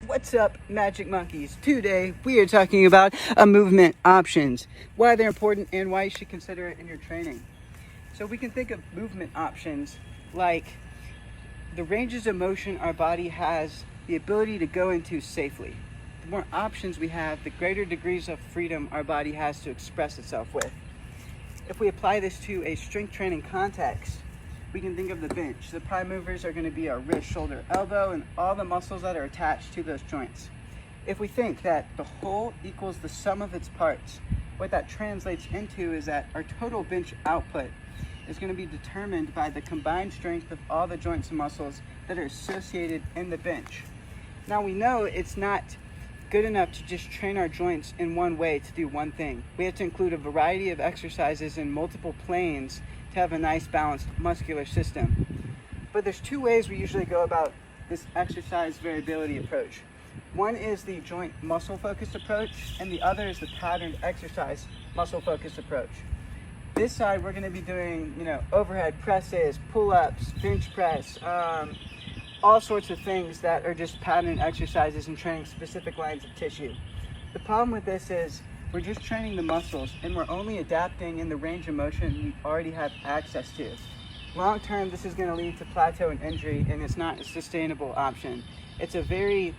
What's up, Magic Monkeys? Today we are talking about movement options, why they're important and why you should consider it in your training. So we can think of movement options like the ranges of motion our body has the ability to go into safely. The more options we have, the greater degrees of freedom our body has to express itself with. If we apply this to a strength training context, we can think of the bench. The prime movers are going to be our wrist, shoulder, elbow, and all the muscles that are attached to those joints. If we think that the whole equals the sum of its parts, what that translates into is that our total bench output is going to be determined by the combined strength of all the joints and muscles that are associated in the bench. Now we know it's not good enough to just train our joints in one way to do one thing. We have to include a variety of exercises in multiple planes to have a nice balanced muscular system. But there's two ways we usually go about this exercise variability approach. One is the joint muscle focused approach, and the other is the patterned exercise muscle focused approach. This side we're going to be doing, overhead presses, pull-ups, bench press, all sorts of things that are just patterned exercises and training specific lines of tissue. The problem with this is we're just training the muscles and we're only adapting in the range of motion we already have access to. Long term, this is going to lead to plateau and injury, and it's not a sustainable option. It's a very